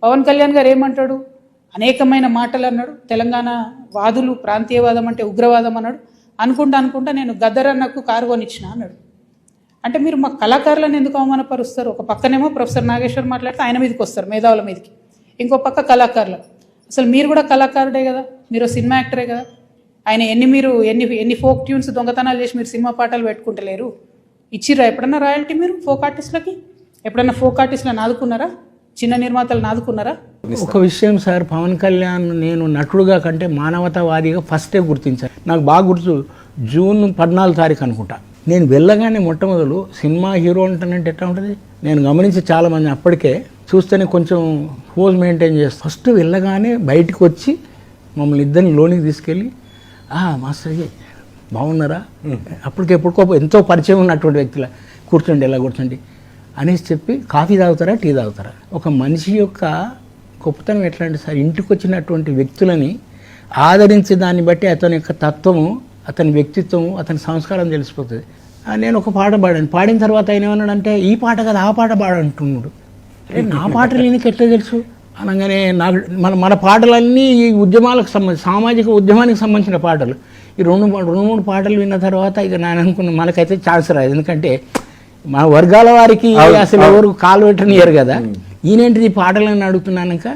పవన్ కళ్యాణ్ గారు ఏమంటాడు, అనేకమైన మాటలు అన్నాడు. తెలంగాణ వాదులు ప్రాంతీయవాదం అంటే ఉగ్రవాదం అన్నాడు. అనుకుంటా నేను గద్దరన్నకు కారు కొనిచ్చిన అన్నాడు. అంటే మీరు మా కళాకారులను ఎందుకు అవమానపరుస్తారు? ఒక పక్కనేమో ప్రొఫెసర్ నాగేశ్వర్ మాట్లాడితే ఆయన మీదకి వస్తారు, మేధావుల మీదకి. ఇంకో పక్క కళాకారులు. అసలు మీరు కూడా కళాకారుడే కదా, మీరు సినిమా యాక్టరే కదా. ఆయన ఎన్ని ఫోక్ ట్యూన్స్ దొంగతనాలు చేసి మీరు సినిమా పాటలు పెట్టుకుంటలేరు. ఇచ్చిర్రా ఎప్పుడన్నా రాయల్టీ మీరు ఫోక్ ఆర్టిస్టులకి? ఎప్పుడన్నా ఫోక్ ఆర్టిస్టులను ఆదుకున్నారా? చిన్న నిర్మాతలను ఆదుకున్నారా? ఒక విషయం సార్, పవన్ కళ్యాణ్ నేను నటుడుగా కంటే మానవతావాదిగా ఫస్టే గుర్తించాను. నాకు బాగా గుర్తు, జూన్ 14 తారీఖు అనుకుంటా. నేను వెళ్ళగానే మొట్టమొదలు సినిమా హీరో అంటానంటే ఎట్లా ఉంటుంది, నేను గమనించి చాలామంది అప్పటికే చూస్తేనే కొంచెం పోజ్ మెయింటైన్ చేస్తాను. ఫస్ట్ వెళ్ళగానే బయటకు వచ్చి మమ్మల్ని ఇద్దరిని లోనికి తీసుకెళ్ళి మాస్టర్ బాగున్నారా, అప్పటికెప్పుడుకో ఎంతో పరిచయం ఉన్నటువంటి వ్యక్తుల కూర్చోండి, ఎలా కూర్చోండి అనేసి చెప్పి కాఫీ తాగుతారా టీ తాగుతారా. ఒక మనిషి యొక్క గొప్పతనం ఎట్లా అంటే సార్, ఇంటికి వచ్చినటువంటి వ్యక్తులని ఆదరించే దాన్ని బట్టి అతని యొక్క తత్వము, అతని వ్యక్తిత్వము, అతని సంస్కారం తెలిసిపోతుంది. నేను ఒక పాట పాడాను, పాడిన తర్వాత ఆయన ఏమన్నాడంటే ఈ పాట కదా ఆ పాట పాడంటున్నాడు. నా పాటలు ఈయనకి ఎట్లా తెలుసు అనగానే నాకు మన పాటలన్నీ ఈ ఉద్యమాలకు సంబంధించి, సామాజిక ఉద్యమానికి సంబంధించిన పాటలు. ఈ రెండు మూడు పాటలు విన్న తర్వాత ఇక నేను అనుకున్న మనకైతే ఛాన్స్ రాదు, ఎందుకంటే మన వర్గాల వారికి అసలు ఎవరు కాలు పెట్టనియరు కదా. ఈయనేంటిది ఈ పాటలని అడుగుతున్నాక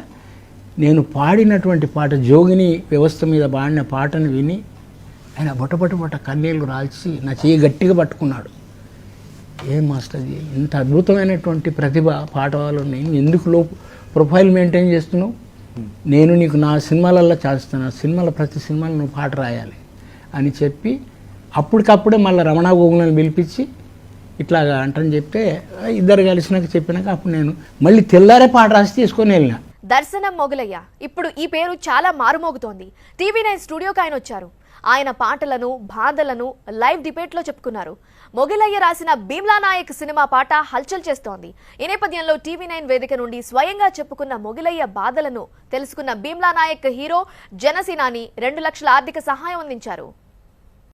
నేను పాడినటువంటి పాట, జోగిని వ్యవస్థ మీద పాడిన పాటను విని ఆయన బొట్ట కన్నీళ్ళు రాల్చి నా చేయి గట్టిగా పట్టుకున్నాడు. ఏం మాస్టర్ ఇంత అద్భుతమైనటువంటి ప్రతిభ పాట వాళ్ళు, నేను ఎందుకు ప్రొఫైల్ మెయింటైన్ చేస్తున్నావు, నేను నీకు నా సినిమాలల్లో చేస్తున్నా, ప్రతి సినిమాలో నువ్వు పాట రాయాలి అని చెప్పి అప్పటికప్పుడే మళ్ళీ రమణ గోగులను పిలిపించి ఇట్లాగా అంటని చెప్తే ఇద్దరు కలిసినాక చెప్పినాక అప్పుడు నేను మళ్ళీ తెల్లారే పాట రాసి తీసుకొని వెళ్ళినా. దర్శనం మొగలయ్య ఇప్పుడు ఈ పేరు చాలా మారుమోగుతోంది. టీవీ9 స్టూడియోకి ఆయన వచ్చారు. ఆయన పాటలను, బాధలను లైవ్ డిబేట్లో చెప్పుకున్నారు. మొగలయ్య రాసిన భీమ్లా నాయక్ సినిమా పాట హల్చల్ చేస్తోంది. ఈ నేపథ్యంలో టీవీ9 వేదిక నుండి స్వయంగా చెప్పుకున్న మొగలయ్య బాధలను తెలుసుకున్న భీమ్లా నాయక్ హీరో జనసేనాని 2 లక్షల ఆర్థిక సహాయం అందించారు.